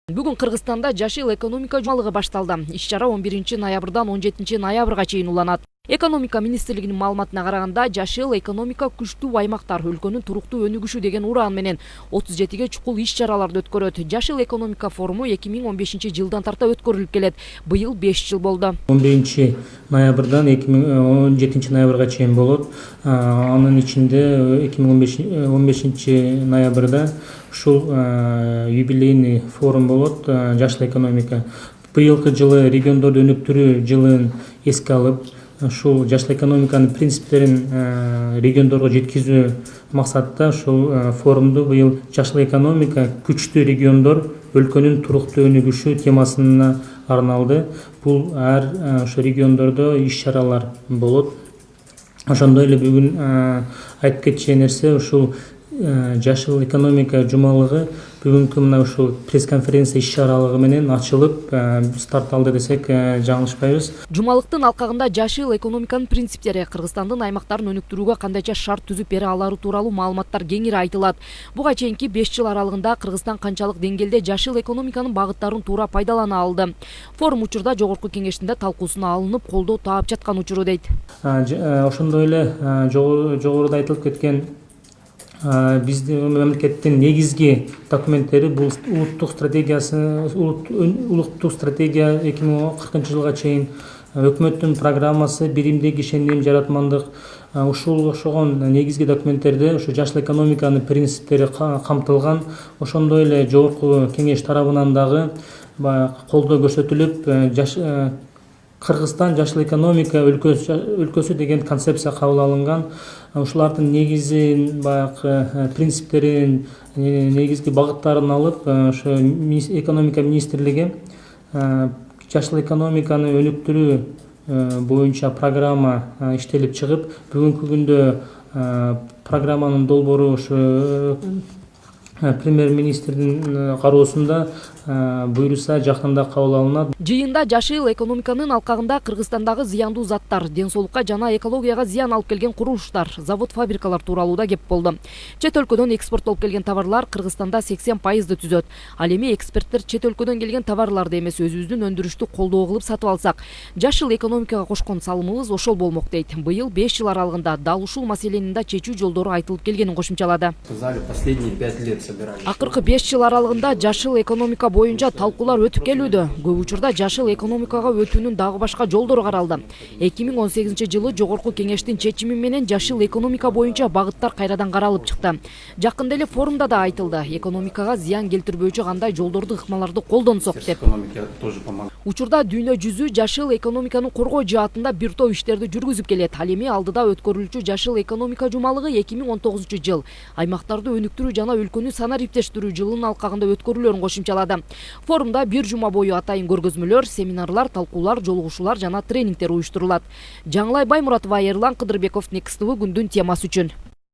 Бүгүн Кыргызстанда жашыл экономика жумалыгы башталды. Иш-чара 11 ноябрдан 17 ноябрга чейин уланат. Экономика министрлигинин маалыматына караганда, жашыл экономика күчтүү аймактар өлкөнүн туруктуу өнүгүшү деген ураан менен 37 чукул иш-чараларды өткөрөт. Жашыл экономика форуму 2015 жылдан тарта өткөрүлүп келет. Быйыл 5 жыл болду. 11 ноябрдан 17 ноябрга чейин болот. Анын ичинде 2015 ноябрда ушул юбилейный форум болот, жашыл экономика. Быйылкы жылы региондорду өнүктүрүү жылын эске алып, ушул жашыл экономиканын принциптерин региондорго жеткизүү максатта ушул форумду быйыл жашыл экономика күчтүү региондор өлкөнүн туруктуу өнүгүшү темасына арналды. Бул ар ошо региондордо иш-чаралар болот. Ошондой эле бүгүн айтып кетчү нерсе ушул жашыл экономика жумалыгы бүгүнкү мына ушул пресс-конференция иш-чаралыгы менен ачылып старт алды десек жаңылышпайбыз. Жумалыктын алкагында жашыл экономиканын принциптери, Кыргызстандын аймактарын өнүктүрүүгө кандайча шарт түзүп бере алары тууралуу маалыматтар кеңири айтылат. Буга чейинки 5 жыл аралыгында Кыргызстан канчалык деңгээлде жашыл экономиканын багыттарын туура пайдалана алды. Форум учурда жогорку кеңештинде талкуусуна алынып, колдоо таап жаткан учуру дейт. Ошондой эле жогоруда айтылып кеткен биздин мамлекеттин негизги документтери бул улуттук стратегия 2040 жылга чейин, өкмөттүн программасы, биримдик ишеним, жаратмандык. Ушул ошогон негизги документтерде ушу жашыл экономиканын принциптери камтылган. Ошондой эле жогорку кеңеш тарабынан дагы колдоо көрсөтүлүп, Кыргызстан жашыл экономика өлкөсү деген концепция кабыл алынган. Ушулардын негизин, принциптерин, негизги багыттарын алып, ошо экономика министрлиги жашыл экономиканы өнүктүрүү боюнча программа иштелип чыгып, бүгүнкү күндө программанын долбоору ошо премьер-министрдин кароосунда буйруса жакында кабыл алынат. Жыйында жашыл экономиканын алкагында Кыргызстандагы зыяндуу заттар, ден соолукка жана экологияга зыян алып келген курулуштар, завод-фабрикалар тууралуу да кеп болду. Чет өлкөдөн экспорттолуп келген товарлар Кыргызстанда 80% түзөт. Ал эми эксперттер чет өлкөдөн келген товарларды эмес, өзүбүздүн өндүрүштү колдоо кылып сатып алсак, жашыл экономикага кошкон салымыбыз ошол болмок дейт. Быйыл 5 жыл аралыгында дал ушул маселенин да чечүү жолдору айтылып келгенин кошумчалады. Последние 5 лет Акыркы 5 жыл аралыгында жашыл экономика боюнча талкуулар өтүп келүүдө. Көп учурда жашыл экономикага өтүүнүн дагы башка жолдору каралды. 2018 жылы жогорку кеңештин чечими менен жашыл экономика боюнча багыттар кайрадан каралып чыкты. Жакында эле форумда да айтылды, экономикага зыян келтирбөөчү кандай жолдорду, ыкмаларды колдонсок деп. Учурда дүйнө жүзү жашыл экономиканы коргоо жаатында бир топ иштерди жүргүзүп келет. Ал эми алдыда өткөрүлчү жашыл экономика жумалыгы 2019 жыл аймактарды өнүктүрүү жана өлкөнү санариптештирүү жылынын алкагында өткөрүлөрүн кошумчалады. Форумда бир жума бою атайын көргөзмөлөр, семинарлар, талкуулар, жолугушуулар жана тренингдер уюштурулат. Жаңылай Баймуратова, Ерлан Кыдырбеков, Next TV күндүн темасы үчүн.